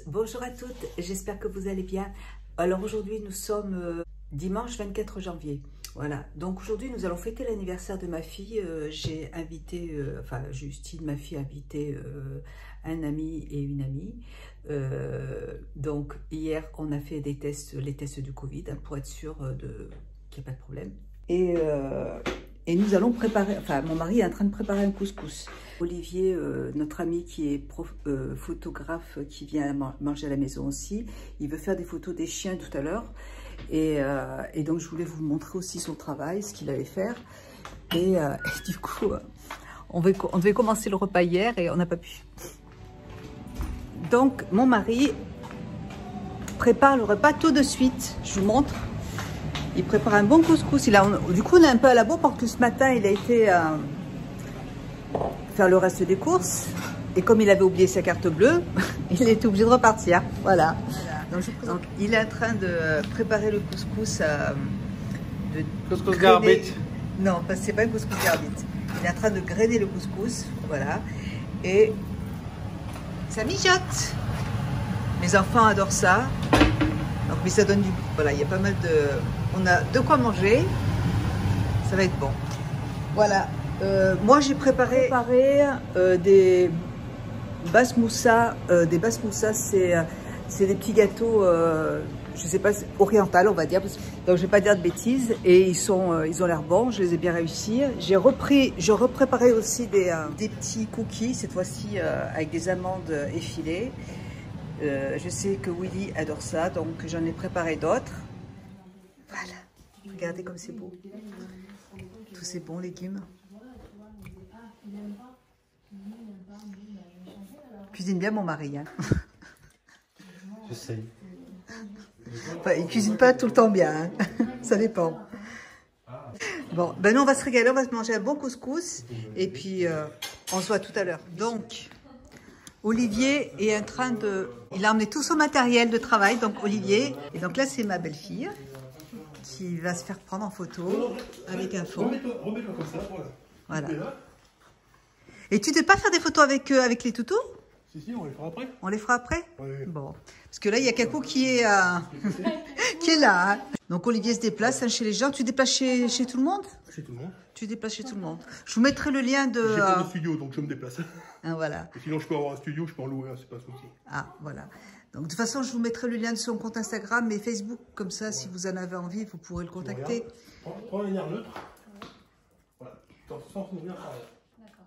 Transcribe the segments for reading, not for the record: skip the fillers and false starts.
Bonjour à toutes, j'espère que vous allez bien. Alors aujourd'hui nous sommes dimanche 24 janvier. Voilà, donc aujourd'hui nous allons fêter l'anniversaire de ma fille. J'ai invité, enfin Justine, ma fille, a invité un ami et une amie. Donc hier on a fait des tests, les tests du Covid pour être sûr qu'il n'y a pas de problème. Et nous allons préparer, enfin mon mari est en train de préparer un couscous. Olivier, notre ami qui est photographe, qui vient manger à la maison aussi, il veut faire des photos des chiens tout à l'heure. Et donc je voulais vous montrer aussi son travail, ce qu'il allait faire. Et du coup, on devait commencer le repas hier et on n'a pas pu. Donc mon mari prépare le repas tout de suite, je vous montre. Il prépare un bon couscous. Du coup, on est un peu à la bourre parce que ce matin, il a été faire le reste des courses. Et comme il avait oublié sa carte bleue, il était obligé de repartir. Voilà. Donc, il est en train de préparer le couscous. Couscous garbit. Non, c'est pas un couscous garbit. Il est en train de grainer le couscous. Voilà. Et ça mijote. Mes enfants adorent ça. Donc, mais ça donne du... Voilà, il y a pas mal de... On a de quoi manger. Ça va être bon. Voilà. Moi, j'ai préparé des basmoussa. Des basmoussa, c'est des petits gâteaux, je sais pas, oriental, on va dire. Donc, je vais pas dire de bêtises. Et ils ont l'air bons. Je les ai bien réussis. J'ai repréparé aussi des petits cookies, cette fois-ci avec des amandes effilées. Je sais que Willy adore ça, donc j'en ai préparé d'autres. Voilà, regardez comme c'est beau. Tous ces bons légumes. Cuisine bien mon mari. Hein. J'essaye. Enfin, il cuisine pas tout le temps bien, hein. Ça dépend. Bon, ben nous on va se régaler, on va se manger un bon couscous. Et puis, on se voit tout à l'heure. Donc... Olivier est en train de... Il a emmené tout son matériel de travail, donc Olivier. Et donc là, c'est ma belle-fille qui va se faire prendre en photo avec un fond. Remets-toi comme ça, voilà. Et tu ne sais pas faire des photos avec les toutous? Si, on les fera après. On les fera après? Oui. Bon. Parce que là, il y a Kakou qui est là. Hein. Donc Olivier se déplace chez les gens. Tu te déplaces chez tout le monde? Chez tout le monde. Tu te déplaces chez tout le monde. Je vous mettrai le lien de... J'ai pas de studio, donc je me déplace. Ah, voilà. Et sinon, je peux avoir un studio, je peux en louer, hein, c'est pas un souci. Ah, voilà. Donc, de toute façon, je vous mettrai le lien de son compte Instagram et Facebook. Comme ça, si vous en avez envie, vous pourrez le contacter. Prends un air neutre. Voilà. Sans ouvrir par là.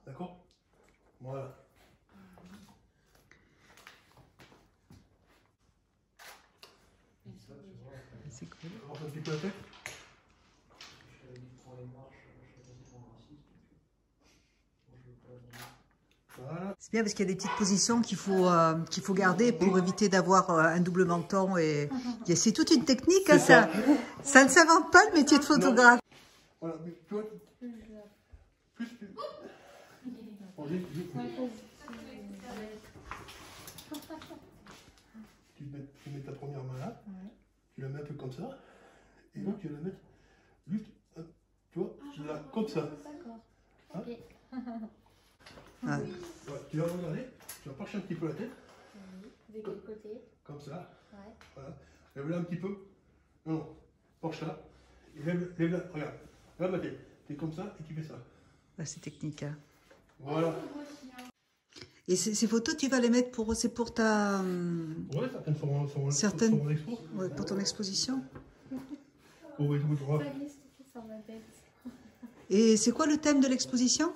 D'accord. Voilà. C'est cool. On va un petit peu la tête. Voilà. C'est bien parce qu'il y a des petites positions qu'il faut garder pour éviter d'avoir un double menton. C'est toute une technique, hein, ça. Ça ne s'invente pas le métier de photographe. Voilà, mais tu vois, plus tu... Tu mets ta première main là, tu la mets un peu comme ça, et là tu vas la mettre juste, tu vois, là, comme ça. Hein? Ok. Ouais. Ouais, tu vas regarder, tu vas pencher un petit peu la tête. De quel côté? Comme ça. Ouais. Voilà. Lève-la un petit peu. Non, penche-la. Et lève-la, regarde. Regarde ma tête. T'es comme ça et tu fais ça. Bah, c'est technique. Hein. Voilà. Et ces photos, tu vas les mettre pour... C'est pour ta... Ouais, certaines sont Certaines... mon expo. Ouais, pour ton exposition. Oh, oui, Ça glisse sur ma tête. Et c'est quoi le thème de l'exposition?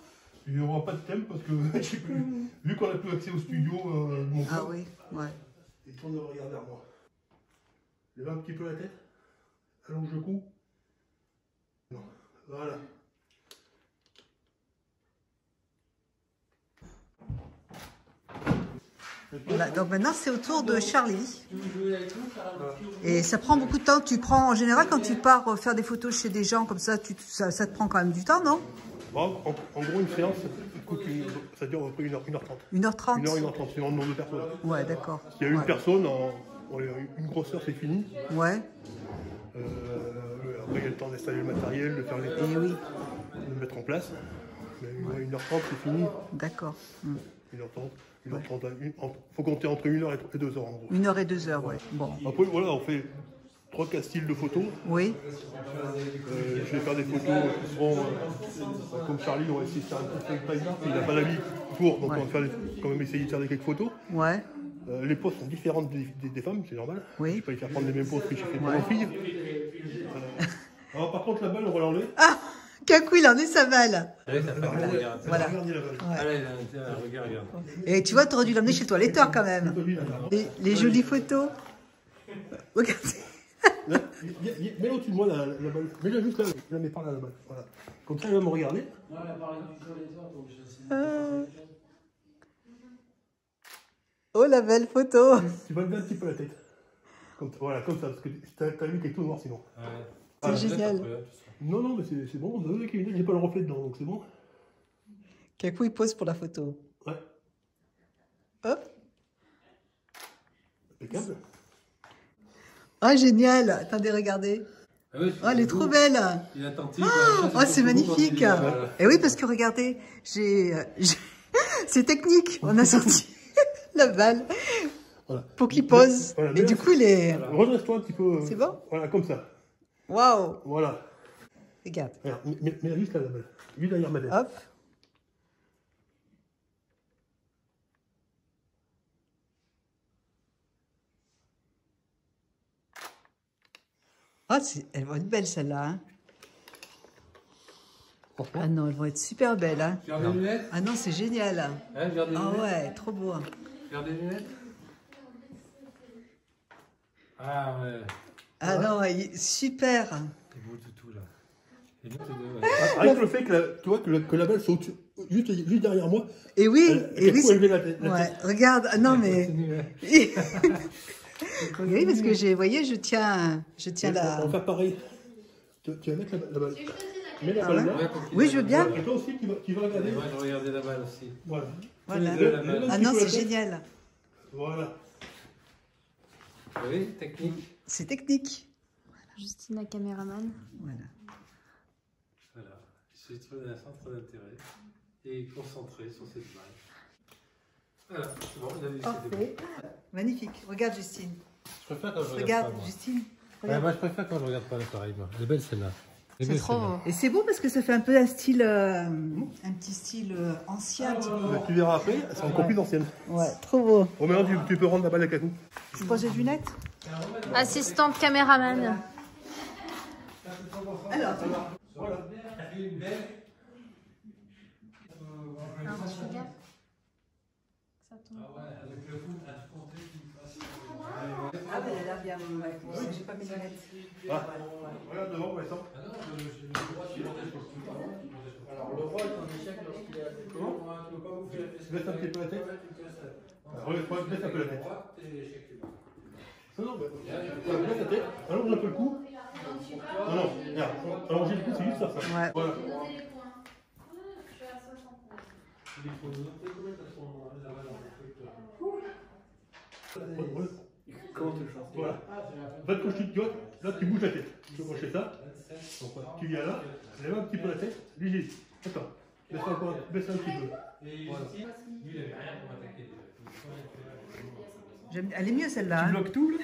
Il n'y aura pas de thème parce que vu qu'on n'a plus accès au studio de mon frère, Ah oui, ouais. il tourne de regarder vers moi. Lève un petit peu la tête. Allonge le cou. Non. Voilà. Voilà, donc maintenant c'est au tour de Charlie. Et ça prend beaucoup de temps. Tu prends en général quand tu pars faire des photos chez des gens comme ça, ça te prend quand même du temps, non? Bon, en gros, une séance, ça dure à peu près 1h30. 1h30 1h30, c'est le nombre de personnes. Ouais, d'accord. S'il y a une personne, une grosseur, c'est fini. Ouais. Après, il y a le temps d'installer le matériel, de faire les Et oui. de le mettre en place. Mais 1h30, c'est fini. D'accord. 1h30, 1h30, il faut compter entre 1h et 2h en gros. 1 heure et 2 heures, ouais. Bon. Après, voilà, on fait 3-4 styles de photos. Oui. Je vais faire des photos qui seront, comme Charlie, on va essayer de faire un petit peu de time lapse, il n'a pas la vie pour, donc Ouais. on va faire, quand même essayer de faire quelques photos. Ouais. Les poses sont différentes des femmes, c'est normal. Oui. Je ne vais pas les faire prendre les mêmes poses que j'ai fait pour Ouais. nos filles. Alors par contre, la balle, on va l'enlever. Ah, Kakou, il en est sa balle. Ouais, ça fait Voilà. regarde. Voilà. Regardez la balle. Ouais. Allez, regarde. Et tu vois, tu aurais dû l'emmener chez toi, les torts quand même. Les jolies photos. Regardez. Mets-la au-dessus de moi la balle. Mets-la juste là. Je la mets par là la balle. Voilà. Comme ça, elle va me regarder. Oh, la belle photo. Tu vas lever un petit peu la tête. Voilà, comme ça, parce que t'as vu qu'elle est tout noir sinon. C'est génial. Non, non, mais c'est bon. Vous avez qu'il n'y a pas le reflet dedans, donc c'est bon. Kakou, il pose pour la photo. Ouais. Hop. Impeccable. Ah, génial. Attendez, regardez. Ah oui, Oh, elle est trop belle. Il est attentif. Oh, c'est magnifique. Et oui, parce que regardez, c'est technique. On a sorti la balle Voilà. pour qu'il pose. Voilà, Et du coup, il est... Redresse-toi un petit peu. C'est bon? Voilà, comme ça. Waouh. Voilà. Regarde. Regarde, mets-la juste là, la balle. Juste derrière ma tête. Hop. Ah, elle va être belle celle-là. Hein. Franchement. Ah non, elles vont être super belles. Hein. Tu regardes les lunettes? Ah non, c'est génial. Hein, regarde les Ah lunettes? ouais, trop beau. Regarde les lunettes? Ah ouais. Ah non, super. C'est beau tout là. Et nous, deux, ouais. Avec le fait que, tu vois, que la balle soit juste derrière moi. Et oui, et oui. Élever la tête. Ouais, regarde. Ah non, mais. Continue, ouais. Oui, parce que vous voyez, je tiens la. On va faire pareil. Tu vas mettre la balle. Mets la Ah balle ouais? là. Ouais, pour qu'il Oui, ait je veux la bien. balle. Et toi aussi, tu vas regarder. Et moi, je regardais la balle aussi. Voilà. Voilà. La balle. Mets-la un Ah petit non, peu la c'est tête. génial. Voilà. Oui, technique. C'est technique. Justine, la caméraman. Voilà. Voilà. Je suis trouvé un centre d'intérêt et concentré sur cette balle. Voilà, c'est bon, on a vu que c'était bon. Parfait. Magnifique. Regarde, Justine. Je préfère quand je regarde Regarde, pas, moi. Justine. Ouais, Regarde. moi, je préfère quand je regarde pas l'appareil, moi. Elle est belle celle-là. Elle est C'est belle, trop celle-là. beau. Et c'est beau parce que ça fait un peu un style, un petit style ancien. Un petit peu. Tu verras après, c'est encore plus ancienne. Ouais, trop beau. Bon, maintenant, tu peux rendre la balle à Kakou. Tu poses les lunettes? Assistante caméraman. Alors, Alors, je fais gaffe. Ça tombe. ah ben elle a l'air bien. Ouais. J'ai pas mes lunettes. Ah. Regarde devant, Vincent. Alors, le roi est en échec lorsqu'il est à Comment? Baisse un petit peu la tête. Regarde, baisse un peu la tête. Non, non, baisse la tête. Allonge un peu le cou. Non, non, regarde. Allonger le cou, c'est juste ça. Ouais. Voilà. Comment tu le chantes? Voilà. En fait, quand tu vois, là, tu bouges la tête. Tu vois, je fais ça. Donc, voilà. Tu viens là, lève un petit peu la tête. Léger. Attends. Baisse encore, baisse un petit peu. Voilà. Elle est mieux celle-là. Hein. Bloque tout, là.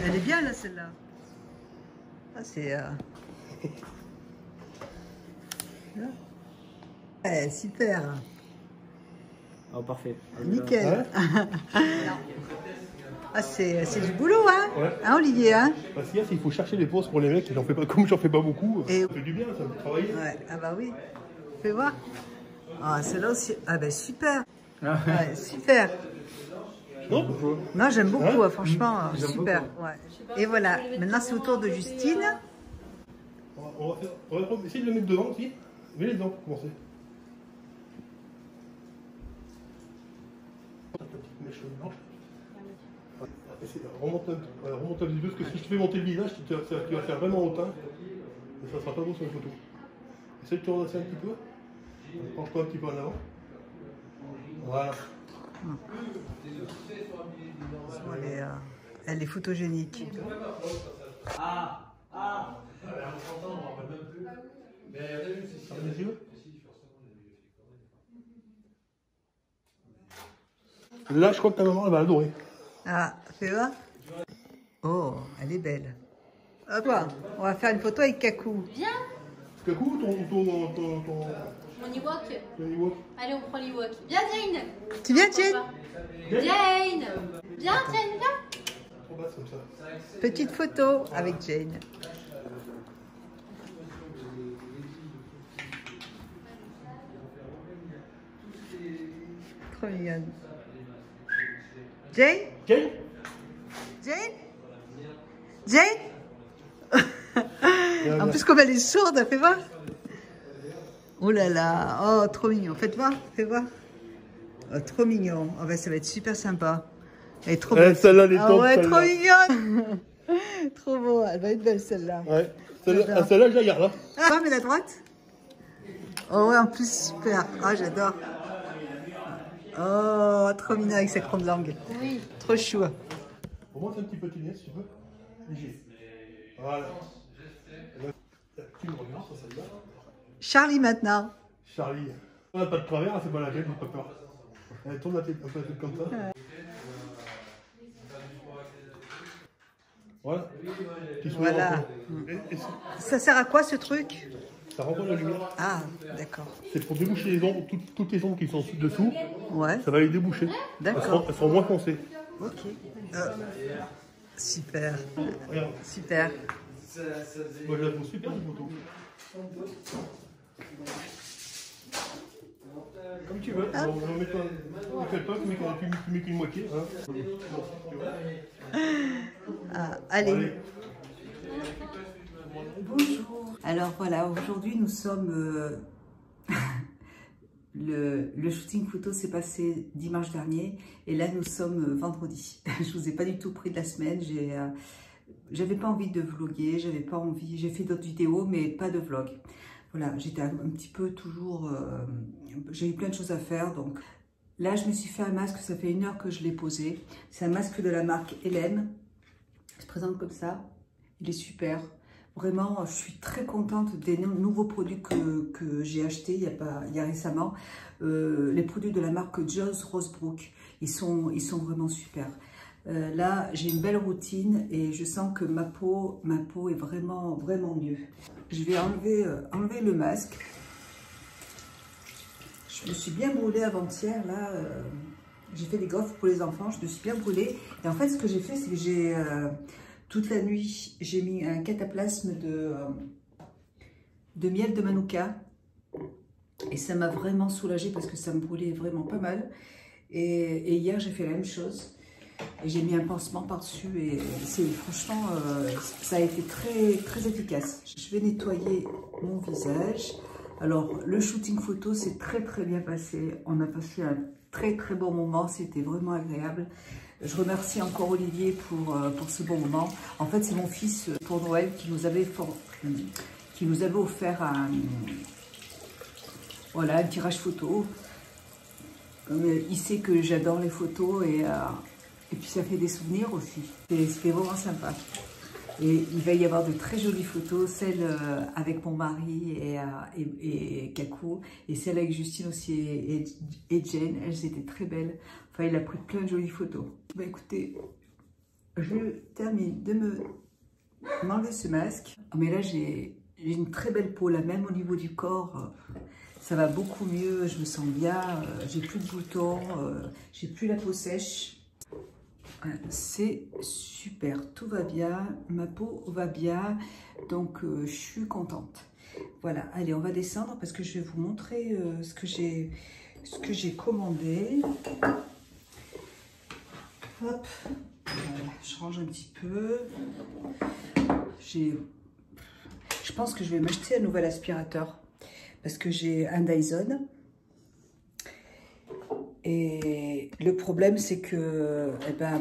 Elle est bien là celle-là. Ah, c'est. Ouais, super. Oh, parfait. Nickel. Ouais. Ah, c'est du boulot, hein, Ouais. hein Olivier, hein. Parce qu'il faut chercher les poses pour les mecs. J'en fais pas, comme j'en fais pas beaucoup. Et- Ça fait du bien, ça me travailler. Ouais, ah bah oui. Fais voir. Ah, celle-là aussi. Ah ben super. Ouais, super. Non, Non, j'aime beaucoup, Hein? franchement, super. Ouais. Et voilà, maintenant c'est au tour de Justine. on va essayer de le mettre devant aussi. Mets les dents pour commencer. Ta petite mèche blanche. Remonte un petit peu, parce que si je te fais monter le visage, tu vas faire vraiment hautain. Mais ça sera pas beau sur les photos. Essaye de te redresser un petit peu. Penche-toi un petit peu en avant. Voilà. Elle est photogénique. Ferme les yeux. Là, je crois que ta maman, elle va adorer. Ah, fais voir. Oh, elle est belle. Hop, on va faire une photo avec Kakou. Viens, Kakou, ton mon Ewok. Ewok. Allez, on prend l'Ewok. Viens, Jane. Tu viens, Jane? Jane. Viens, Jane, viens. Trop basse comme ça. Petite photo avec Jane. Trop mignonne. Jane? Jane? Jane? Jane? En plus, comme elle est sourde, elle fait voir. Oh là là, oh, trop mignon. Faites voir, fais voir. Oh, trop mignon. Oh, ben, ça va être super sympa. Elle est trop belle. Celle-là, elle est Ah top, ouais, celle-là. trop mignonne. Trop beau, elle va être belle celle-là. Ouais. Celle-là, je la garde, là. Ah, mais la droite? Oh ouais, en plus, super. Ah, j'adore. Oh, trop mignon avec sa grande langue. Oui. Trop chou. Pour moi, c'est un petit peu tunnel, si tu veux. Léger. Voilà. Tu me regardes sur celle-là. Charlie maintenant. Charlie. On n'a pas de travers, elle fait pas la tête, n'aie pas peur. Elle tourne la tête, un peu la tête comme ça. Voilà. Petit sourire Voilà. encore. Et Ça sert à quoi ce truc? ça renvoie la lumière. Ah, d'accord. C'est pour déboucher les ombres, toutes les ombres qui sont dessous, Ouais, ça va les déboucher. d'accord. Elles seront moins foncées. Ok. Super. Regarde. Super. Moi, je la trouve super, cette photo. Comme tu veux. On va mettre un pas, tu mets qu'une moitié. Hein. Ah, allez. Allez. Bonjour. Alors voilà, aujourd'hui nous sommes... le shooting photo s'est passé dimanche dernier et là nous sommes vendredi. Je vous ai pas du tout pris de la semaine. J'avais pas envie de vlogger, j'avais pas envie. J'ai fait d'autres vidéos mais pas de vlog. Voilà, j'étais un petit peu toujours... j'ai eu plein de choses à faire donc... Là, je me suis fait un masque, ça fait 1 heure que je l'ai posé. C'est un masque de la marque Hélène. Il se présente comme ça. Il est super. Vraiment, je suis très contente des nouveaux produits que j'ai achetés il y a récemment. Les produits de la marque Jones Rosebrook. Ils sont vraiment super. Là, j'ai une belle routine et je sens que ma peau est vraiment mieux. Je vais enlever le masque. Je me suis bien brûlée avant-hier, là, j'ai fait des gaufres pour les enfants, je me suis bien brûlée. Et en fait, ce que j'ai fait, c'est que j'ai, toute la nuit, j'ai mis un cataplasme de miel de manuka. Et ça m'a vraiment soulagée parce que ça me brûlait vraiment pas mal. Et hier, j'ai fait la même chose. Et j'ai mis un pansement par-dessus et franchement, ça a été très efficace. Je vais nettoyer mon visage. Alors, le shooting photo s'est très bien passé. On a passé un très bon moment. C'était vraiment agréable. Je remercie encore Olivier pour ce bon moment. En fait, c'est mon fils pour Noël qui nous avait offert un tirage photo. Il sait que j'adore les photos et puis ça fait des souvenirs aussi. C'était vraiment sympa. Et il va y avoir de très jolies photos, celle avec mon mari et Kakou, et celle avec Justine aussi et Jane. Elles étaient très belles. Enfin, il a pris plein de jolies photos. Bah écoutez, je termine de m'enlever ce masque. Mais là, j'ai une très belle peau, là, même au niveau du corps. Ça va beaucoup mieux, je me sens bien, j'ai plus de boutons, j'ai plus la peau sèche. C'est super, tout va bien, ma peau va bien, donc je suis contente. Voilà, allez, on va descendre parce que je vais vous montrer ce que j'ai commandé. Hop, voilà, je range un petit peu. Je pense que je vais m'acheter un nouvel aspirateur parce que j'ai un Dyson. Et le problème, c'est que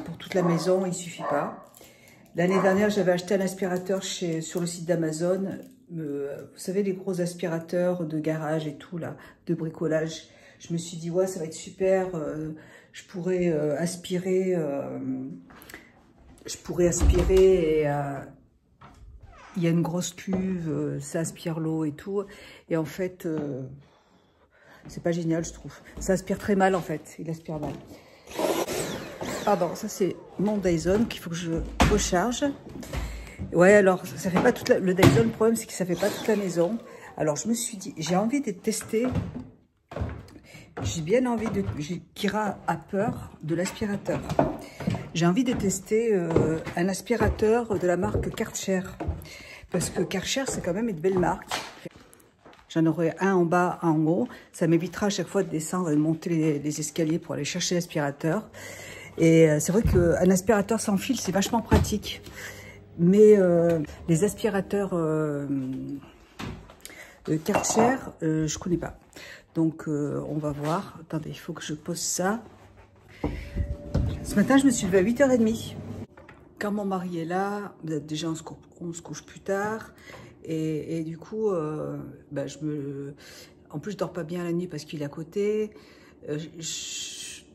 pour toute la maison, il ne suffit pas. L'année dernière, j'avais acheté un aspirateur sur le site d'Amazon. Vous savez, les gros aspirateurs de garage et tout, là, de bricolage. Je me suis dit, ouais, ça va être super. Je pourrais aspirer. Et il y a une grosse cuve, ça aspire l'eau et tout. Et en fait... c'est pas génial, je trouve. Ça aspire très mal, en fait. Il aspire mal. Pardon, ça c'est mon Dyson qu'il faut que je recharge. Ouais, alors ça fait pas toute la... Le Dyson, le problème c'est que ça fait pas toute la maison. Alors je me suis dit, j'ai envie de tester. J'ai bien envie de... Kira a peur de l'aspirateur. J'ai envie de tester un aspirateur de la marque Karcher. Parce que Karcher, c'est quand même une belle marque. J'en aurai un en bas, un en haut. Ça m'évitera à chaque fois de descendre et de monter les escaliers pour aller chercher l'aspirateur. Et c'est vrai qu'un aspirateur sans fil, c'est vachement pratique. Mais les aspirateurs Karcher, je connais pas. Donc on va voir. Attendez, il faut que je pose ça. Ce matin, je me suis levée à 8h30. Quand mon mari est là, déjà on se couche plus tard. Et du coup, en plus je dors pas bien la nuit parce qu'il est à côté.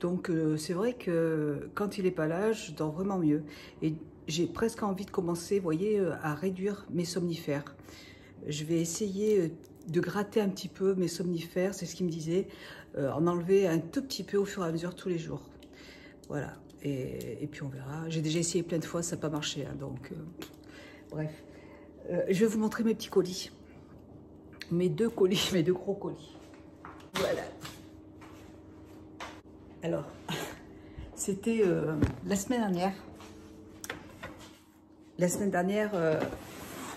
Donc c'est vrai que quand il est pas là, je dors vraiment mieux. Et j'ai presque envie de commencer, vous voyez, à réduire mes somnifères. Je vais essayer de gratter un petit peu mes somnifères, c'est ce qu'il me disait, en enlever un tout petit peu au fur et à mesure tous les jours. Voilà, et puis on verra. J'ai déjà essayé plein de fois, ça n'a pas marché, hein, donc bref. Je vais vous montrer mes petits colis. Mes deux colis, mes deux gros colis. Voilà. Alors, c'était la semaine dernière. La semaine dernière,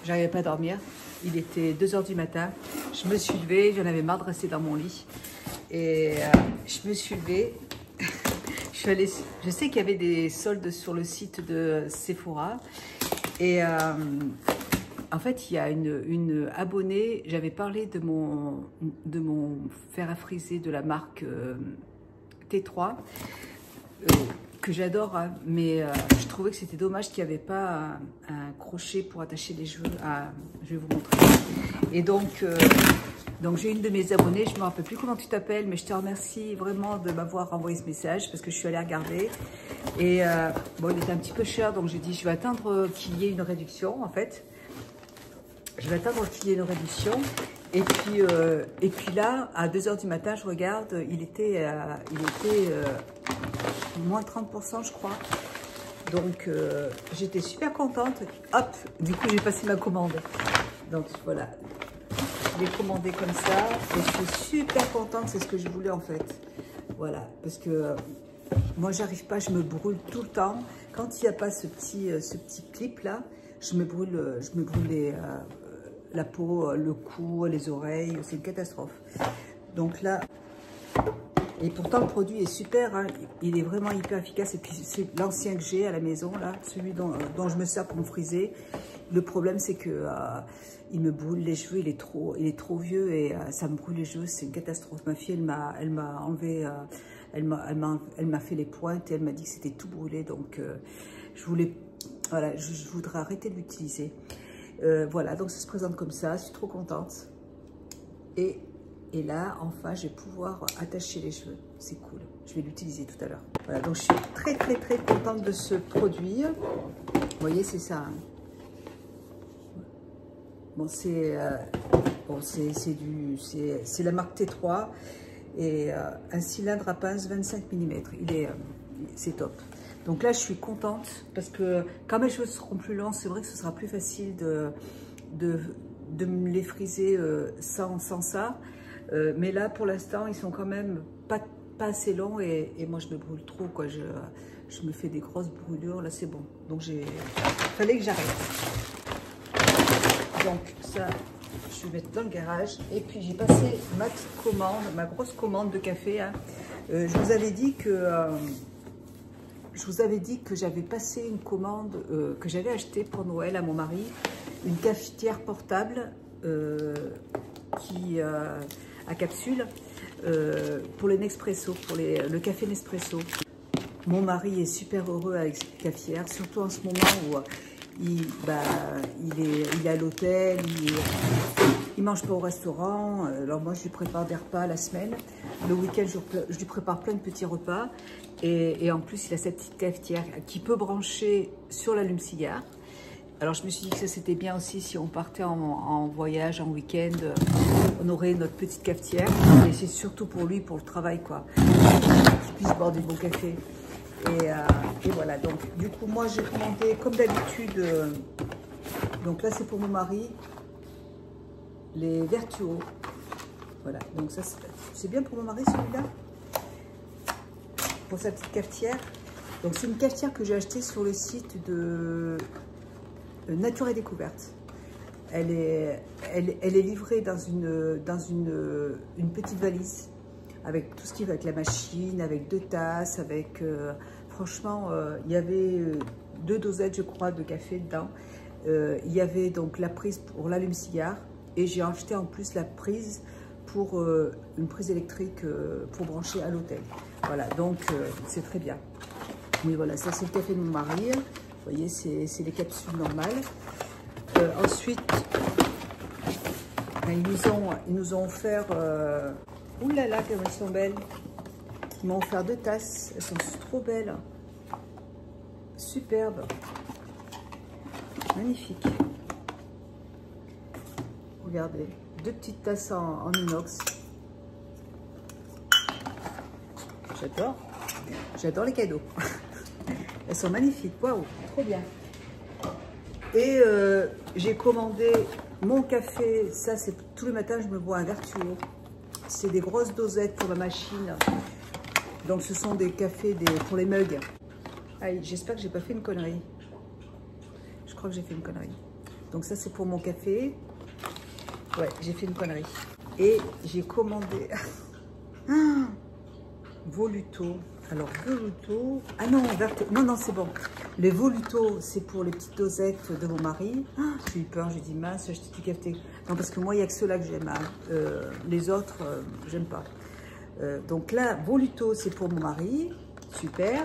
j'arrivais pas à dormir. Il était 2h du matin. Je me suis levée, j'en avais marre de rester dans mon lit. Et je me suis levée. Je sais qu'il y avait des soldes sur le site de Sephora. Et en fait, il y a une abonnée, j'avais parlé de mon fer à friser de la marque T3, que j'adore, hein, mais je trouvais que c'était dommage qu'il n'y avait pas un crochet pour attacher les cheveux. Je vais vous montrer. Et donc j'ai une de mes abonnées, je ne me rappelle plus comment tu t'appelles, mais je te remercie vraiment de m'avoir envoyé ce message parce que je suis allée regarder. Et bon, il était un petit peu cher, donc j'ai dit je vais attendre qu'il y ait une réduction en fait. Je vais attendre qu'il y ait une réduction. Et puis là, à 2h du matin, je regarde, il était moins 30%, je crois. Donc, j'étais super contente. Hop, du coup, j'ai passé ma commande. Donc, voilà. Je l'ai commandé comme ça. Et je suis super contente, c'est ce que je voulais en fait. Voilà, parce que moi, j'arrive pas, je me brûle tout le temps. Quand il n'y a pas ce petit clip là, je me brûle la peau, le cou, les oreilles, c'est une catastrophe. Donc là, et pourtant le produit est super, hein, il est vraiment hyper efficace. Et puis c'est l'ancien que j'ai à la maison, là, celui dont je me sers pour me friser. Le problème c'est que il me brûle les cheveux, il est trop vieux et ça me brûle les cheveux, c'est une catastrophe. Ma fille, elle m'a enlevé, elle m'a fait les pointes et elle m'a dit que c'était tout brûlé. Donc voilà, je voudrais arrêter de l'utiliser. Voilà, donc ça se présente comme ça, je suis trop contente. Et là, enfin, je vais pouvoir attacher les cheveux. C'est cool. Je vais l'utiliser tout à l'heure. Voilà, donc je suis très contente de ce produit. Vous voyez, c'est ça. Hein. Bon, c'est la marque T3 et un cylindre à pince 25 mm. C'est top. Donc là, je suis contente parce que quand mes cheveux seront plus longs, c'est vrai que ce sera plus facile de me les friser sans ça. Mais là, pour l'instant, ils sont quand même pas assez longs et moi, je me brûle trop, quoi. Je me fais des grosses brûlures. Là, c'est bon. Donc, il fallait que j'arrête. Donc, ça, je vais mettre dans le garage. Et puis, j'ai passé ma petite commande, ma grosse commande de café. Hein. Je vous avais dit que j'avais passé une commande que j'avais achetée pour Noël à mon mari, une cafetière portable à capsule pour les Nespresso, pour le café Nespresso. Mon mari est super heureux avec cette cafetière, surtout en ce moment où il est à l'hôtel, il mange pas au restaurant. Alors moi, je lui prépare des repas à la semaine. Le week-end, je lui prépare plein de petits repas. Et en plus, il a cette petite cafetière qui peut brancher sur l'allume-cigare. Alors, je me suis dit que ça, c'était bien aussi si on partait en voyage, en week-end. On aurait notre petite cafetière. Et c'est surtout pour lui, pour le travail, quoi. Qu'il puisse boire du bon café. Et voilà, donc du coup, moi j'ai commandé comme d'habitude, donc là c'est pour mon mari, les Vertuo. Voilà, donc ça c'est bien pour mon mari celui-là, pour sa petite cafetière. Donc c'est une cafetière que j'ai achetée sur le site de Nature et Découverte. Elle est livrée dans une petite valise, avec tout ce qui va avec la machine, avec 2 tasses, avec... franchement, il y avait 2 dosettes, je crois, de café dedans. Il y avait donc la prise pour l'allume-cigare, et j'ai acheté en plus la prise pour une prise électrique pour brancher à l'hôtel. Voilà, donc c'est très bien. Oui, voilà, ça c'est le café de mon mari. Vous voyez, c'est les capsules normales. Ensuite, ils nous ont offert... ouh là là, comme elles sont belles. Ils m'ont offert 2 tasses. Elles sont trop belles. Superbes. Magnifique. Regardez. 2 petites tasses en inox. J'adore. J'adore les cadeaux. Elles sont magnifiques. Waouh, trop bien. Et j'ai commandé mon café. Ça, c'est tous les matins, je me bois un Vertuo. C'est des grosses dosettes pour la machine. Donc, ce sont des cafés pour les mugs. J'espère que j'ai pas fait une connerie. Je crois que j'ai fait une connerie. Donc, ça, c'est pour mon café. Ouais, j'ai fait une connerie. Et j'ai commandé Voluto. Alors, Voluto... Ah non, non, c'est bon. Les Voluto, c'est pour les petites dosettes de mon mari. J'ai eu peur, j'ai dit mince, j'ai acheté du café. Non, parce que moi, il n'y a que ceux-là que j'aime. Les autres, j'aime pas. Donc là, Voluto, c'est pour mon mari. Super.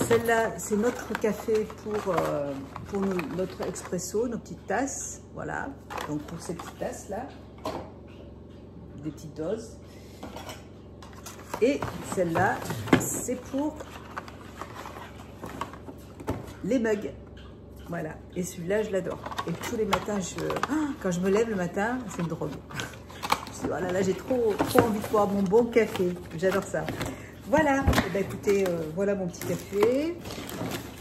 Celle-là, c'est notre café pour notre expresso, nos petites tasses. Voilà. Donc pour ces petites tasses-là, des petites doses. Et celle-là, c'est pour les mugs. Voilà. Et celui-là, je l'adore. Et tous les matins, quand je me lève le matin, c'est une drogue. Voilà, là, j'ai trop envie de boire mon bon café. J'adore ça. Voilà. Et ben, écoutez, voilà mon petit café.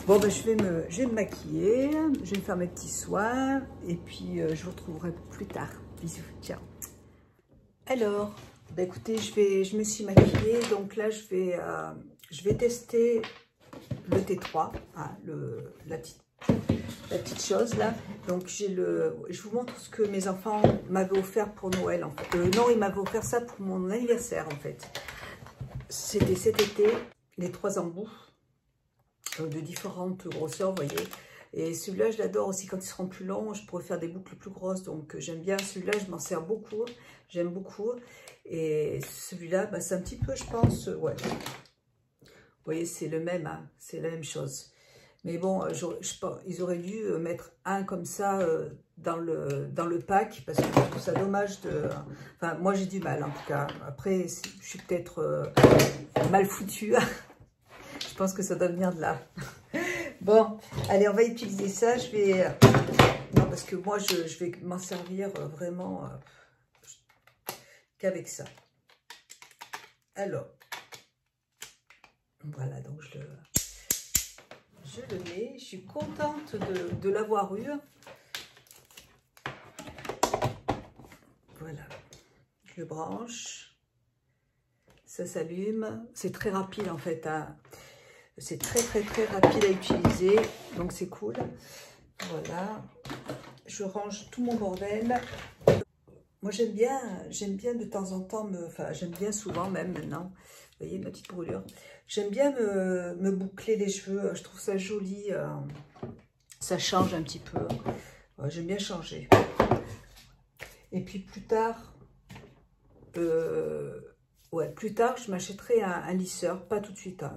Bon, ben, je vais me maquiller. Je vais me faire mes petits soins. Et puis, je vous retrouverai plus tard. Bisous. Ciao. Alors, ben, écoutez, je me suis maquillée. Donc là, je vais tester le T3. Hein, la petite chose là. Donc je vous montre ce que mes enfants m'avaient offert pour Noël en fait. Non, ils m'avaient offert ça pour mon anniversaire en fait. C'était cet été, les 3 embouts de différentes grosseurs, vous voyez. Et celui-là, je l'adore aussi quand ils seront plus longs. Je pourrais faire des boucles plus grosses, donc j'aime bien celui-là. Je m'en sers beaucoup, j'aime beaucoup. Et celui-là, bah, c'est un petit peu, je pense, ouais. Vous voyez, c'est le même, hein, c'est la même chose. Mais bon, ils auraient dû mettre un comme ça dans le pack, parce que je trouve ça dommage de... Enfin, moi, j'ai du mal, en tout cas. Après, je suis peut-être mal foutue. Je pense que ça doit venir de là. Bon, allez, on va utiliser ça. Je vais... non, parce que moi, je vais m'en servir vraiment qu'avec ça. Alors, voilà, donc je le mets. Je suis contente de l'avoir eu. Voilà. Je le branche. Ça s'allume. C'est très rapide en fait. Hein. C'est très rapide à utiliser. Donc c'est cool. Voilà. Je range tout mon bordel. Moi j'aime bien de temps en temps, enfin j'aime bien souvent même maintenant. Vous voyez ma petite brûlure. J'aime bien me boucler les cheveux. Je trouve ça joli. Ça change un petit peu. J'aime bien changer. Et puis plus tard, plus tard, je m'achèterai un lisseur. Pas tout de suite. Hein.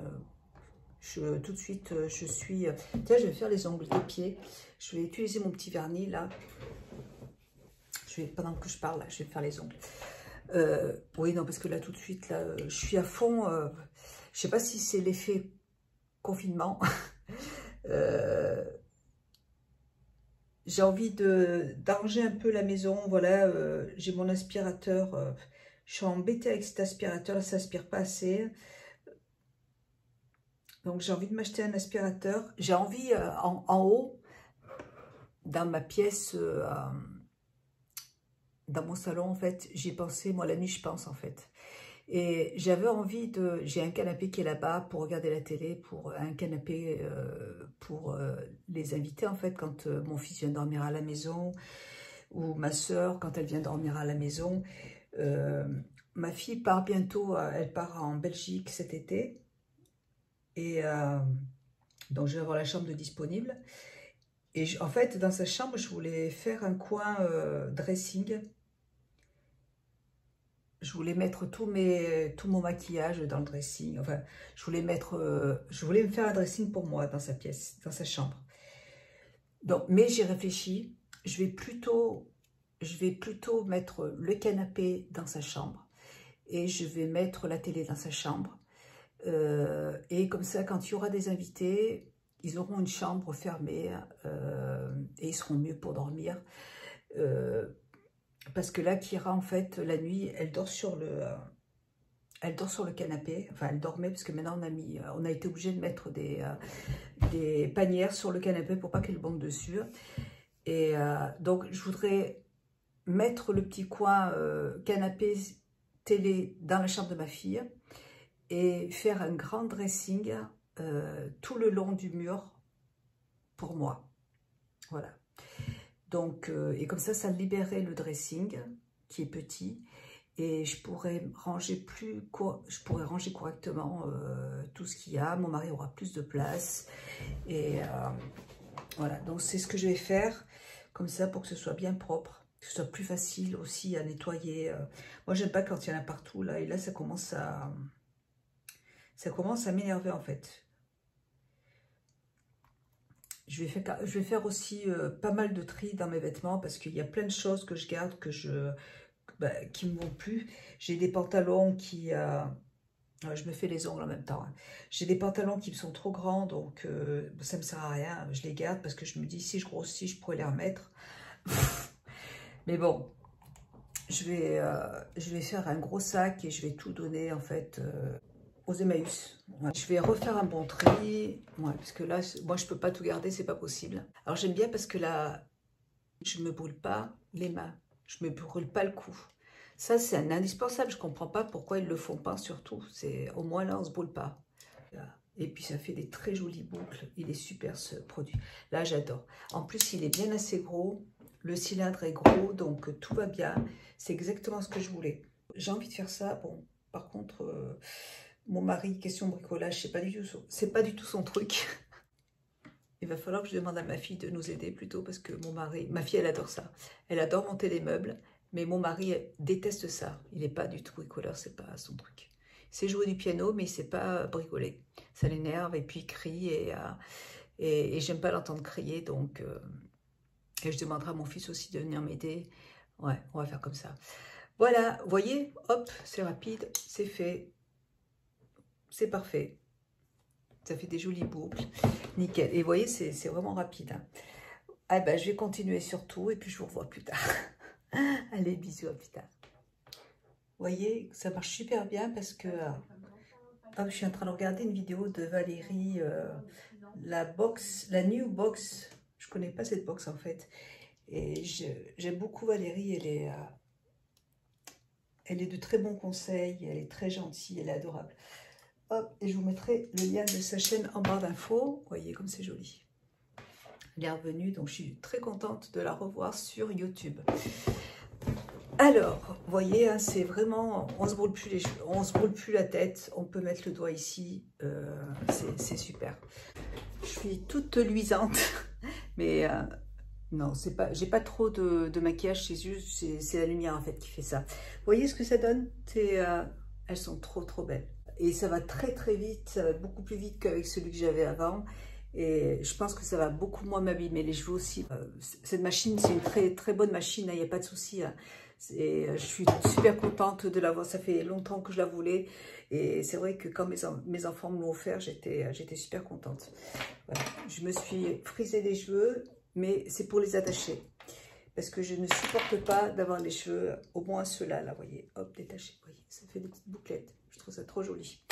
Tout de suite, je suis... Tiens, je vais faire les ongles des pieds. Je vais utiliser mon petit vernis là. Pendant que je parle, là, je vais faire les ongles. Oui, non, parce que là, tout de suite, là, je suis à fond. Je sais pas si c'est l'effet confinement. J'ai envie d'arranger un peu la maison. Voilà, j'ai mon aspirateur. Je suis embêtée avec cet aspirateur. Là, ça aspire pas assez. Donc j'ai envie de m'acheter un aspirateur. J'ai envie en haut, dans ma pièce, dans mon salon en fait, j'y ai pensé, moi la nuit je pense en fait. Et j'avais envie de... J'ai un canapé qui est là-bas pour regarder la télé, pour un canapé pour les invités en fait, quand mon fils vient dormir à la maison, ou ma soeur quand elle vient dormir à la maison. Ma fille part bientôt, elle part en Belgique cet été. Et donc je vais avoir la chambre de disponible. Et en fait, dans sa chambre, je voulais faire un coin dressing. Je voulais mettre tout mon maquillage dans le dressing. Enfin, je voulais me faire un dressing pour moi dans sa pièce, dans sa chambre. Donc, mais j'ai réfléchi. Je vais plutôt mettre le canapé dans sa chambre et je vais mettre la télé dans sa chambre. Et comme ça, quand il y aura des invités, ils auront une chambre fermée et ils seront mieux pour dormir. Parce que là, Kira, en fait, la nuit, elle dort sur le canapé. Enfin, elle dormait parce que maintenant, on a été obligé de mettre des panières sur le canapé pour pas qu'elle bombe dessus. Et donc, je voudrais mettre le petit coin canapé télé dans la chambre de ma fille et faire un grand dressing tout le long du mur pour moi. Voilà. Donc, et comme ça libérerait le dressing qui est petit et je pourrais ranger correctement tout ce qu'il y a. Mon mari aura plus de place et voilà. Donc, c'est ce que je vais faire comme ça pour que ce soit bien propre, que ce soit plus facile aussi à nettoyer. Moi, j'aime pas quand il y en a partout là et là, ça commence à m'énerver en fait. Je vais faire aussi pas mal de tri dans mes vêtements parce qu'il y a plein de choses que je garde qui me vont plus. J'ai des pantalons qui... je me fais les ongles en même temps. Hein. J'ai des pantalons qui me sont trop grands, donc ça me sert à rien. Je les garde parce que je me dis, si je grossis, je pourrais les remettre. Mais bon, je vais faire un gros sac et je vais tout donner en fait... aux Emmaüs. Ouais. Je vais refaire un bon tri, ouais, parce que là, moi, je peux pas tout garder, c'est pas possible. Alors, j'aime bien parce que là, je me brûle pas les mains, je me brûle pas le cou. Ça, c'est un indispensable. Je comprends pas pourquoi ils le font pas, surtout. C'est au moins là, on se brûle pas. Et puis, ça fait des très jolies boucles. Il est super ce produit. Là, j'adore. En plus, il est bien assez gros. Le cylindre est gros, donc tout va bien. C'est exactement ce que je voulais. J'ai envie de faire ça. Bon, par contre. Mon mari, question bricolage, c'est pas du tout son truc. Il va falloir que je demande à ma fille de nous aider plutôt parce que ma fille, elle adore ça. Elle adore monter les meubles, mais mon mari déteste ça. Il n'est pas du tout bricoleur, c'est pas son truc. Il sait jouer du piano, mais il sait pas bricoler. Ça l'énerve et puis il crie et j'aime pas l'entendre crier, donc et je demanderai à mon fils aussi de venir m'aider. Ouais, on va faire comme ça. Voilà, vous voyez, hop, c'est rapide, c'est fait. C'est parfait. Ça fait des jolies boucles. Nickel. Et vous voyez, c'est vraiment rapide. Hein. Ah ben, je vais continuer surtout et puis je vous revois plus tard. Allez, bisous, à plus tard. Vous voyez, ça marche super bien parce que je suis en train de regarder une vidéo de Valérie, la New Box. Je connais pas cette box en fait. Et j'aime beaucoup Valérie. Elle est de très bons conseils. Elle est très gentille. Elle est adorable. Hop, et je vous mettrai le lien de sa chaîne en barre d'infos. Vous voyez comme c'est joli. Elle est revenue, donc je suis très contente de la revoir sur YouTube. Alors, vous voyez, hein, c'est vraiment, on se brûle plus on se brûle plus la tête. On peut mettre le doigt ici, c'est super. Je suis toute luisante, mais non, c'est pas, j'ai pas trop de maquillage, c'est la lumière en fait qui fait ça. Vous voyez ce que ça donne? Elles sont trop belles. Et ça va très vite, ça va beaucoup plus vite qu'avec celui que j'avais avant. Et je pense que ça va beaucoup moins m'abîmer les cheveux aussi. Cette machine, c'est une très bonne machine, il n'y a pas de souci. Hein. Je suis super contente de l'avoir, ça fait longtemps que je la voulais. Et c'est vrai que quand mes enfants me l'ont offert, j'étais super contente. Voilà. Je me suis frisé les cheveux, mais c'est pour les attacher. Parce que je ne supporte pas d'avoir les cheveux, au moins ceux-là, là, vous voyez, hop, détachés. Vous voyez, ça fait des petites bouclettes. Je trouve ça trop joli.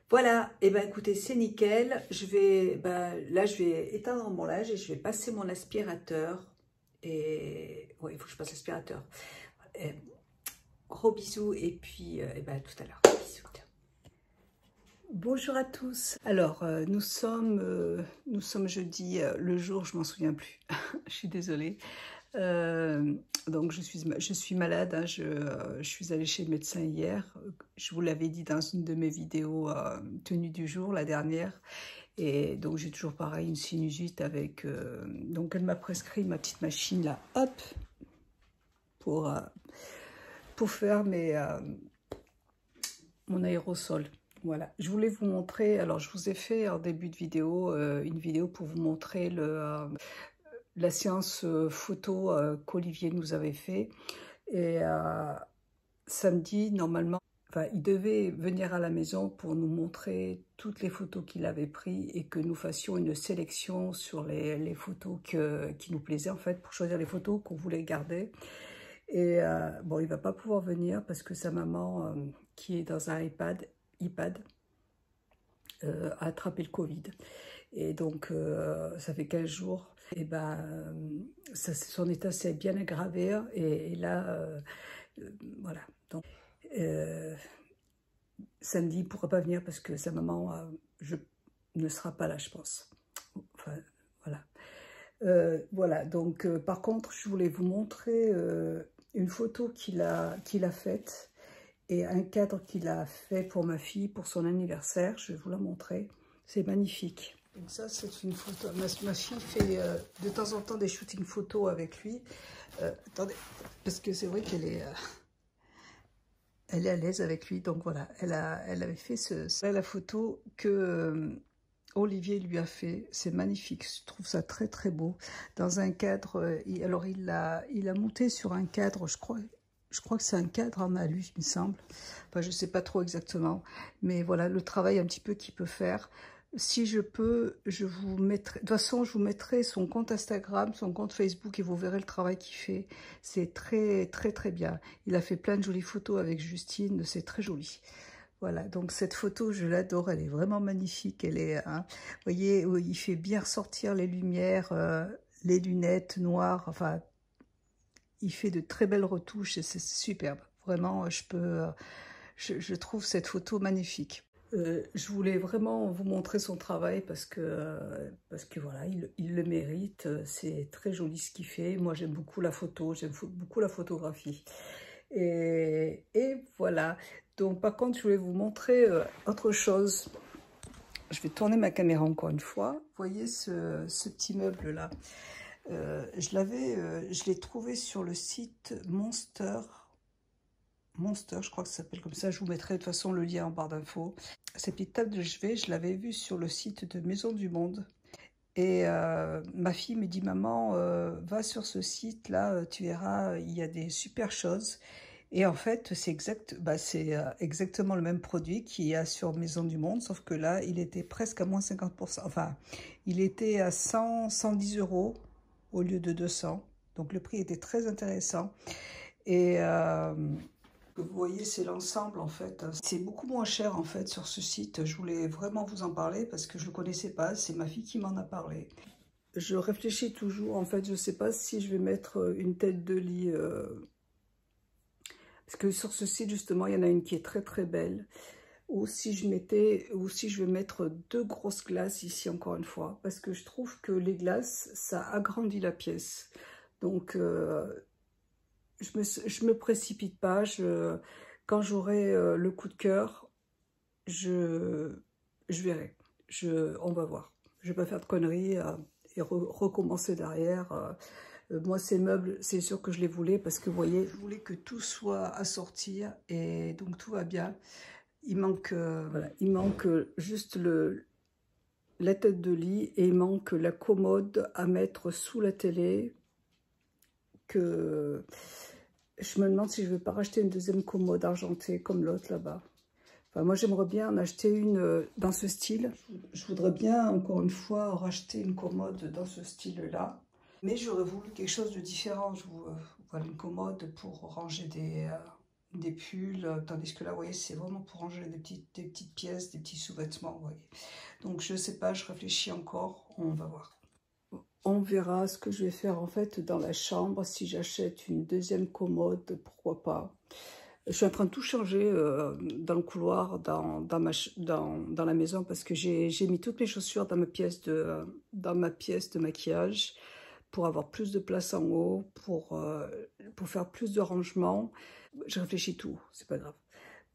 Voilà, et ben écoutez, c'est nickel. Là, je vais éteindre mon linge et je vais passer mon aspirateur. Et ouais, il faut que je passe l'aspirateur. Gros bisous et puis à tout à l'heure. Bisous. Bonjour à tous. Alors, nous sommes jeudi, le jour, je m'en souviens plus. Je suis désolée. Donc, je suis malade. Hein, je suis allée chez le médecin hier. Je vous l'avais dit dans une de mes vidéos tenue du jour, la dernière. Et donc, j'ai toujours pareil, une sinusite avec... donc, elle m'a prescrit ma petite machine là, hop, pour faire mon aérosol. Voilà, je voulais vous montrer, alors je vous ai fait en début de vidéo, une vidéo pour vous montrer la séance photo qu'Olivier nous avait fait. Et samedi, normalement, il devait venir à la maison pour nous montrer toutes les photos qu'il avait prises et que nous fassions une sélection sur les photos qui nous plaisaient, en fait, pour choisir les photos qu'on voulait garder. Et bon, il ne va pas pouvoir venir parce que sa maman, qui est dans un iPad, a attrapé le Covid. Et donc, ça fait 15 jours. Et son état s'est bien aggravé. Et là, voilà. Donc, samedi, il ne pourra pas venir parce que sa maman ne sera pas là, je pense. Enfin, voilà. Voilà. Donc, par contre, je voulais vous montrer une photo qu'il a faite. Et un cadre qu'il a fait pour ma fille, pour son anniversaire. Je vais vous la montrer. C'est magnifique. Donc ça, c'est une photo. Ma fille fait de temps en temps des shootings photos avec lui. Attendez, parce que c'est vrai qu'elle est à l'aise avec lui. Donc voilà, elle avait fait la photo que Olivier lui a fait. C'est magnifique. Je trouve ça très très beau. Dans un cadre, alors il a monté sur un cadre, je crois que c'est un cadre en alu, il me semble. Enfin, je ne sais pas trop exactement. Mais voilà, le travail un petit peu qu'il peut faire. Si je peux, je vous mettrai... De toute façon, je vous mettrai son compte Instagram, son compte Facebook et vous verrez le travail qu'il fait. C'est très, très, très bien. Il a fait plein de jolies photos avec Justine. C'est très joli. Voilà, donc cette photo, je l'adore. Elle est vraiment magnifique. Elle est, hein, vous voyez, il fait bien ressortir les lumières, les lunettes noires, enfin... Il fait de très belles retouches et c'est superbe. Vraiment, je trouve cette photo magnifique. Je voulais vraiment vous montrer son travail parce que voilà, il le mérite. C'est très joli ce qu'il fait. Moi, j'aime beaucoup la photo, j'aime beaucoup la photographie. Et voilà. Donc, par contre, je voulais vous montrer autre chose. Je vais tourner ma caméra encore une fois. Vous voyez ce petit meuble-là. Je l'ai trouvé sur le site Monster, je crois que ça s'appelle comme ça. Je vous mettrai de toute façon le lien en barre d'infos. Cette petite table de chevet, je l'avais vue sur le site de Maison du Monde. Et ma fille me dit, maman, va sur ce site-là, tu verras, il y a des super choses. Et en fait, c'est exactement le même produit qu'il y a sur Maison du Monde, sauf que là, il était presque à moins 50%. Enfin, il était à 110 € au lieu de 200. Donc le prix était très intéressant. Et vous voyez, c'est l'ensemble en fait. C'est beaucoup moins cher en fait sur ce site. Je voulais vraiment vous en parler parce que je ne le connaissais pas. C'est ma fille qui m'en a parlé. Je réfléchis toujours. En fait, je ne sais pas si je vais mettre une tête de lit. Parce que sur ce site, justement, il y en a une qui est très très belle. Ou si je vais mettre 2 grosses glaces ici encore une fois, parce que je trouve que les glaces, ça agrandit la pièce. Donc, je me précipite pas. Quand j'aurai le coup de cœur, je verrai. On va voir. Je vais pas faire de conneries et recommencer derrière. Moi, ces meubles, c'est sûr que je les voulais parce que, vous voyez, je voulais que tout soit à sortir et donc tout va bien. Il manque, voilà, il manque juste la tête de lit et il manque la commode à mettre sous la télé. Que je me demande si je ne vais pas racheter une deuxième commode argentée comme l'autre là-bas. Enfin, moi, j'aimerais bien en acheter une dans ce style. Je voudrais bien, encore une fois, racheter une commode dans ce style-là. Mais j'aurais voulu quelque chose de différent. Voilà, une commode pour ranger des pulls, tandis que là, vous voyez, c'est vraiment pour ranger des petites pièces, des petits sous-vêtements, vous voyez. Donc, je sais pas, je réfléchis encore, on va voir. On verra ce que je vais faire, en fait, dans la chambre, si j'achète une deuxième commode, pourquoi pas. Je suis en train de tout changer dans le couloir, dans la maison, parce que j'ai mis toutes mes chaussures dans ma pièce de maquillage, pour avoir plus de place en haut, pour faire plus de rangement. Je réfléchis tout, c'est pas grave.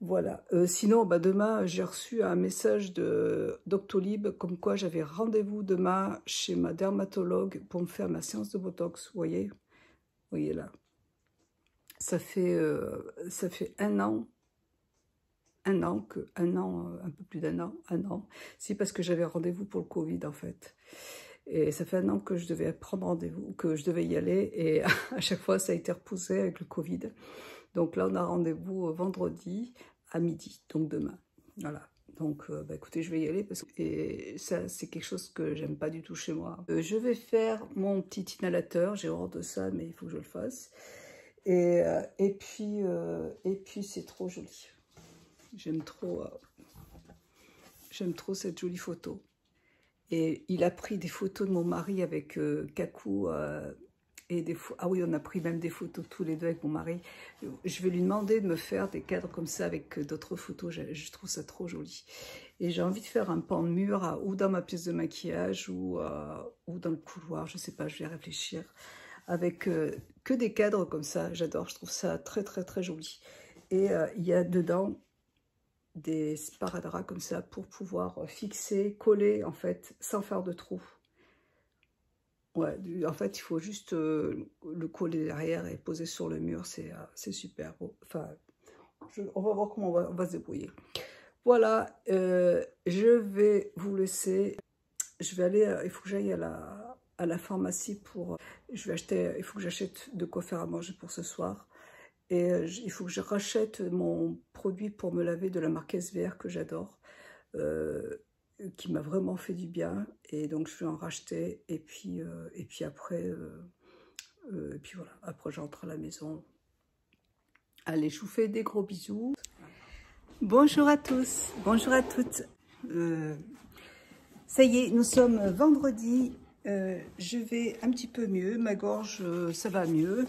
Voilà. Sinon, bah, demain, j'ai reçu un message de Doctolib comme quoi j'avais rendez-vous demain chez ma dermatologue pour me faire ma séance de Botox. Vous voyez là. Ça fait un an, un peu plus d'un an, un an. C'est parce que j'avais rendez-vous pour le Covid en fait. Et ça fait un an que je devais prendre rendez-vous, que je devais y aller. Et à chaque fois, ça a été repoussé avec le Covid. Donc là, on a rendez-vous vendredi à midi, donc demain. Voilà. Donc, bah, écoutez, je vais y aller parce que ça, c'est quelque chose que j'aime pas du tout chez moi. Je vais faire mon petit inhalateur. J'ai horreur de ça, mais il faut que je le fasse. Et puis c'est trop joli. J'aime trop cette jolie photo. Et il a pris des photos de mon mari avec Kakou. Ah oui, on a pris même des photos tous les deux avec mon mari. Je vais lui demander de me faire des cadres comme ça avec d'autres photos. Je trouve ça trop joli. Et j'ai envie de faire un pan de mur ou dans ma pièce de maquillage ou dans le couloir. Je sais pas, je vais réfléchir. Avec que des cadres comme ça. J'adore, je trouve ça très très très joli. Et il y a dedans des sparadraps comme ça pour pouvoir fixer, coller en fait, sans faire de trous. Ouais, en fait, il faut juste le coller derrière et poser sur le mur, c'est super beau. Enfin, on va voir comment on va se débrouiller. Voilà, je vais vous laisser. Je vais aller, il faut que j'aille à la pharmacie pour... Je vais acheter, il faut que j'achète de quoi faire à manger pour ce soir. Et il faut que je rachète mon produit pour me laver de la marque SVR que j'adore. Qui m'a vraiment fait du bien, et donc je vais en racheter, et puis après, et puis voilà, après j'entre à la maison. Allez, je vous fais des gros bisous. Bonjour à tous, bonjour à toutes. Ça y est, nous sommes vendredi, je vais un petit peu mieux, ma gorge, ça va mieux.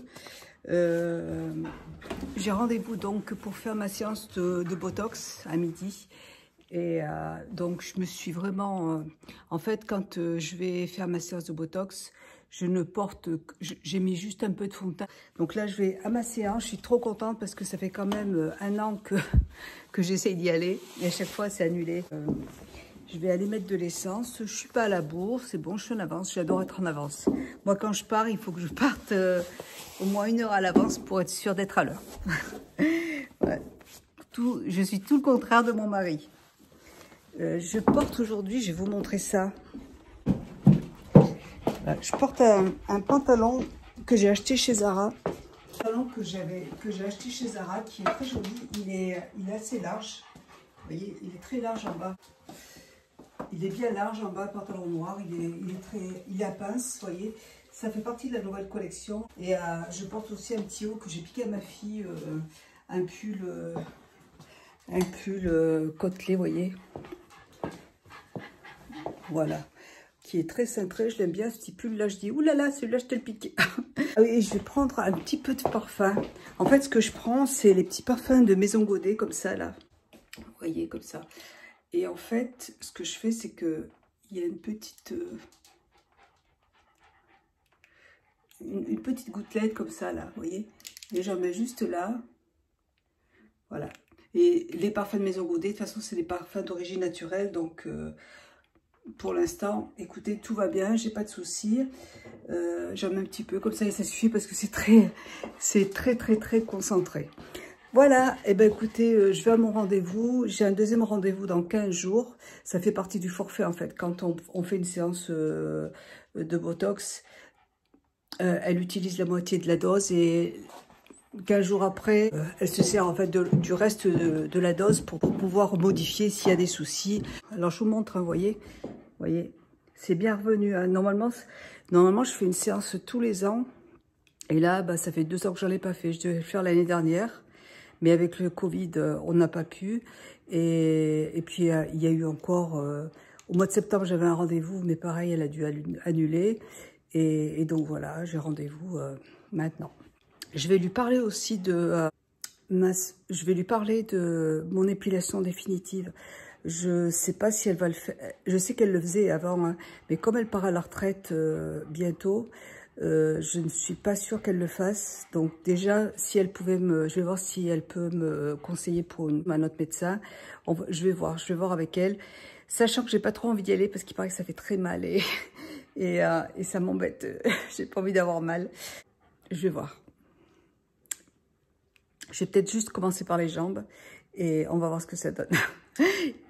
J'ai rendez-vous donc pour faire ma séance de Botox à midi. Et donc, je me suis vraiment... en fait, quand je vais faire ma séance de Botox, je ne porte... J'ai mis juste un peu de fond de teint. Donc là, je vais à ma séance. Je suis trop contente parce que ça fait quand même un an que j'essaye d'y aller. Et à chaque fois, c'est annulé. Je vais aller mettre de l'essence. Je ne suis pas à la bourre. C'est bon, je suis en avance. J'adore être en avance. Moi, quand je pars, il faut que je parte au moins 1 heure à l'avance pour être sûre d'être à l'heure. Ouais. Je suis tout le contraire de mon mari. Je porte aujourd'hui, je vais vous montrer ça. Voilà, je porte un pantalon que j'ai acheté chez Zara. Un pantalon que j'ai acheté chez Zara, qui est très joli. Il est assez large. Vous voyez, il est très large en bas. Il est bien large en bas, pantalon noir. Il est à pince, vous voyez. Ça fait partie de la nouvelle collection. Et je porte aussi un petit haut que j'ai piqué à ma fille, un pull côtelé, vous voyez. Voilà, qui est très cintré, je l'aime bien ce petit pull là, je dis oulala, celui-là je te le piqué. Ah oui, je vais prendre un petit peu de parfum. En fait, ce que je prends, c'est les petits parfums de Maison Godet, comme ça là. Vous voyez, comme ça. Et en fait, ce que je fais, c'est que il y a une petite gouttelette comme ça là, vous voyez. Et j'en mets juste là. Voilà. Et les parfums de Maison Godet, de toute façon, c'est des parfums d'origine naturelle, donc... pour l'instant, écoutez, tout va bien, j'ai pas de soucis. J'en mets un petit peu comme ça et ça suffit parce que c'est très concentré. Voilà, et ben écoutez, je vais à mon rendez-vous. J'ai un deuxième rendez-vous dans 15 jours. Ça fait partie du forfait en fait. Quand on fait une séance de Botox, elle utilise la moitié de la dose et 15 jours après, elle se sert en fait du reste de la dose pour pouvoir modifier s'il y a des soucis. Alors je vous montre, hein, vous voyez, c'est bien revenu. Hein. Normalement, je fais une séance tous les ans. Et là, bah, ça fait 2 ans que j'en ai pas fait. Je devais le faire l'année dernière. Mais avec le Covid, on n'a pas pu. Et puis, il y a eu encore... au mois de septembre, j'avais un rendez-vous, mais pareil, elle a dû annuler. Et donc voilà, j'ai rendez-vous maintenant. Je vais lui parler aussi de... je vais lui parler de mon épilation définitive. Je sais pas si elle va le faire. Je sais qu'elle le faisait avant, hein, mais comme elle part à la retraite bientôt, je ne suis pas sûre qu'elle le fasse. Donc déjà, si elle pouvait je vais voir si elle peut me conseiller pour un autre médecin. Je vais voir avec elle, sachant que j'ai pas trop envie d'y aller parce qu'il paraît que ça fait très mal et ça m'embête. J'ai pas envie d'avoir mal. Je vais voir. Je vais peut-être juste commencer par les jambes et on va voir ce que ça donne.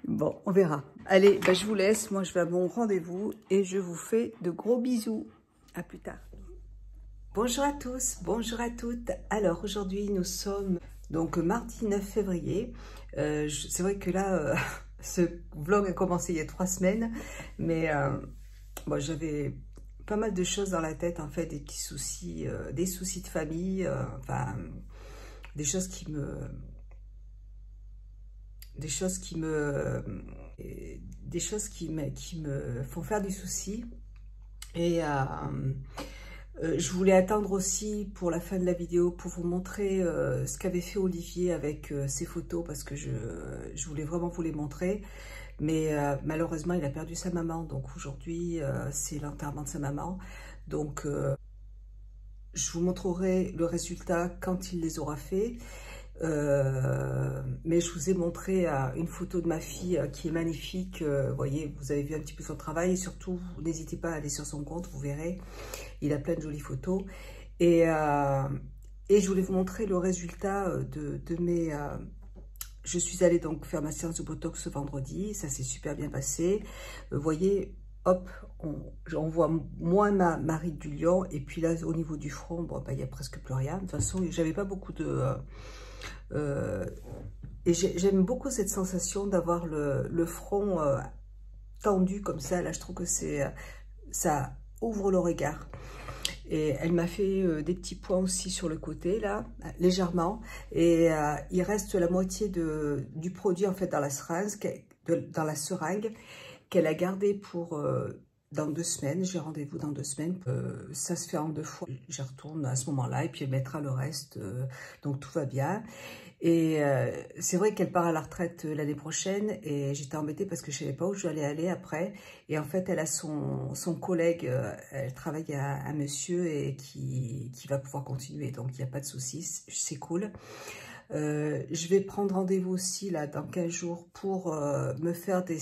Bon, on verra. Allez, ben je vous laisse. Moi, je vais à mon rendez-vous et je vous fais de gros bisous. À plus tard. Bonjour à tous, bonjour à toutes. Alors, aujourd'hui, nous sommes donc mardi 9 février. C'est vrai que là, ce vlog a commencé il y a 3 semaines, mais bon, j'avais pas mal de choses dans la tête, en fait, des petits soucis, des soucis de famille, enfin, des choses qui me font faire du souci. Et je voulais attendre aussi pour la fin de la vidéo pour vous montrer ce qu'avait fait Olivier avec ses photos, parce que je voulais vraiment vous les montrer. Mais malheureusement, il a perdu sa maman. Donc aujourd'hui, c'est l'enterrement de sa maman. Donc je vous montrerai le résultat quand il les aura fait. Mais je vous ai montré une photo de ma fille qui est magnifique. Vous voyez, vous avez vu un petit peu son travail. Et surtout, n'hésitez pas à aller sur son compte, vous verrez. Il a plein de jolies photos. Et je voulais vous montrer le résultat de mes... je suis allée donc faire ma séance de Botox ce vendredi. Ça s'est super bien passé. Vous voyez, hop, on voit moins ma ride du lion. Et puis là, au niveau du front, bon, bah, il n'y a presque plus rien. De toute façon, j'avais pas beaucoup de... et j'aime beaucoup cette sensation d'avoir le front tendu comme ça. Là, je trouve que ça ouvre le regard. Et elle m'a fait des petits points aussi sur le côté, là, légèrement. Et il reste la moitié du produit, en fait, dans la seringue qu'elle a gardé pour... dans 2 semaines, j'ai rendez-vous dans 2 semaines. Ça se fait en 2 fois. Je retourne à ce moment-là et puis elle mettra le reste. Donc tout va bien. Et c'est vrai qu'elle part à la retraite l'année prochaine. Et j'étais embêtée parce que je ne savais pas où j'allais aller après. Et en fait, elle a son collègue. Elle travaille à un monsieur et qui va pouvoir continuer. Donc il n'y a pas de souci. C'est cool. Je vais prendre rendez-vous aussi là dans 15 jours pour me faire une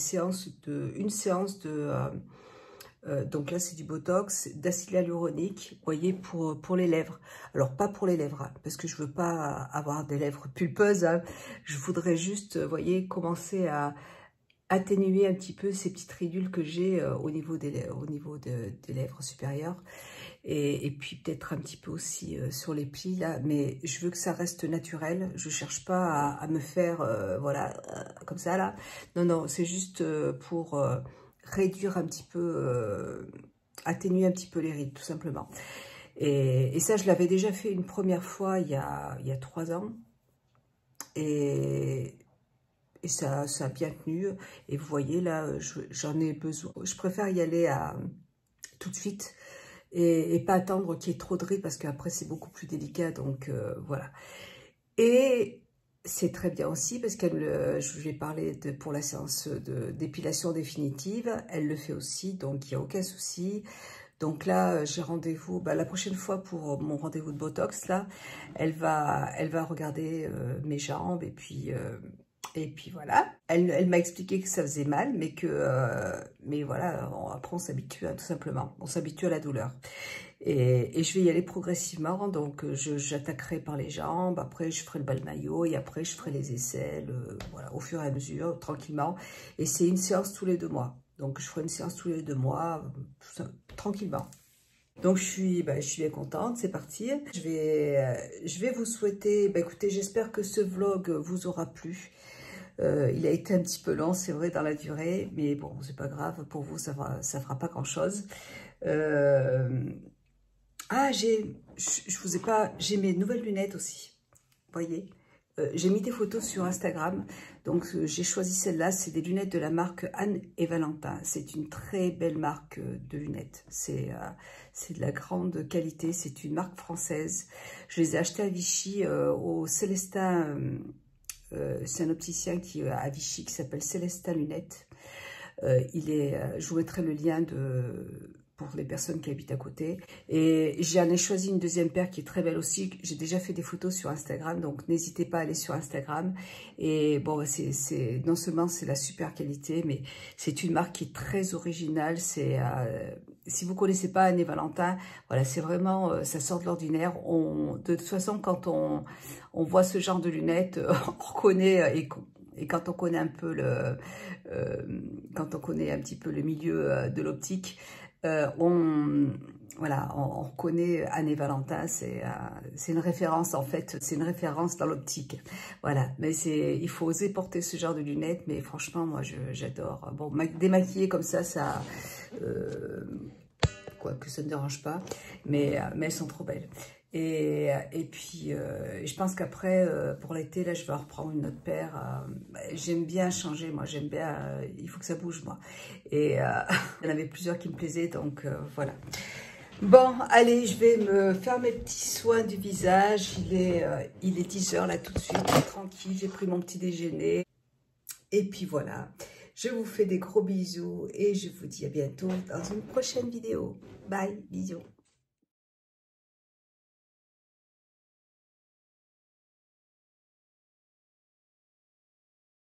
séance de... donc là, c'est du Botox, d'acide hyaluronique, vous voyez, pour les lèvres. Alors, pas pour les lèvres, hein, parce que je veux pas avoir des lèvres pulpeuses. Hein. Je voudrais juste, vous voyez, commencer à atténuer un petit peu ces petites ridules que j'ai au niveau des lèvres supérieures. Et puis peut-être un petit peu aussi sur les plis, là. Mais je veux que ça reste naturel. Je cherche pas à me faire, voilà, comme ça, là. Non, non, c'est juste pour... réduire un petit peu, atténuer un petit peu les rides, tout simplement. Et ça, je l'avais déjà fait une première fois il y a 3 ans. Et ça a bien tenu. Et vous voyez, là, j'en ai besoin. Je préfère y aller tout de suite et pas attendre qu'il y ait trop de rides parce qu'après, c'est beaucoup plus délicat. Donc, voilà. Et... c'est très bien aussi parce je lui ai parlé pour la séance d'épilation définitive. Elle le fait aussi, donc il n'y a aucun souci. Donc là, j'ai rendez-vous, la prochaine fois pour mon rendez-vous de Botox, là, elle va regarder mes jambes et puis voilà. Elle m'a expliqué que ça faisait mal, mais voilà, après on s'habitue, hein, tout simplement. On s'habitue à la douleur. Et je vais y aller progressivement, donc j'attaquerai par les jambes, après je ferai le bas de maillot et après je ferai les aisselles, voilà, au fur et à mesure, tranquillement. Et c'est une séance tous les 2 mois, donc je ferai une séance tous les 2 mois, tranquillement. Donc je suis bien contente, c'est parti. Je vais vous souhaiter, écoutez, j'espère que ce vlog vous aura plu. Il a été un petit peu long, c'est vrai, dans la durée, mais bon, c'est pas grave, pour vous, ça fera pas grand-chose. Ah, je vous ai pas... J'ai mes nouvelles lunettes aussi, vous voyez. j'ai mis des photos sur Instagram, donc j'ai choisi celle-là, c'est des lunettes de la marque Anne et Valentin. C'est une très belle marque de lunettes, c'est de la grande qualité, c'est une marque française. Je les ai achetées à Vichy au Célestin, c'est un opticien qui à Vichy qui s'appelle Célestin Lunettes. Je vous mettrai le lien pour les personnes qui habitent à côté. Et j'en ai choisi une deuxième paire qui est très belle aussi. J'ai déjà fait des photos sur Instagram, donc n'hésitez pas à aller sur Instagram. Et bon, non seulement c'est la super qualité, mais c'est une marque qui est très originale. Si vous connaissez pas Anne et Valentin, voilà, c'est vraiment, ça sort de l'ordinaire. De toute façon, quand on voit ce genre de lunettes, on reconnaît et quand on connaît un peu quand on connaît un petit peu le milieu de l'optique, on reconnaît Anne et Valentin, c'est une référence en fait, c'est une référence dans l'optique. Voilà, mais il faut oser porter ce genre de lunettes, mais franchement, moi j'adore. Bon, démaquiller comme ça quoique ça ne dérange pas, mais elles sont trop belles. Et puis, je pense qu'après, pour l'été, là, je vais en reprendre une autre paire. J'aime bien changer, moi, j'aime bien, il faut que ça bouge, moi. Et il y en avait plusieurs qui me plaisaient, donc voilà. Bon, allez, je vais me faire mes petits soins du visage. Il est 10 h là, tout de suite, tranquille, j'ai pris mon petit déjeuner. Et puis voilà, je vous fais des gros bisous et je vous dis à bientôt dans une prochaine vidéo. Bye, bisous.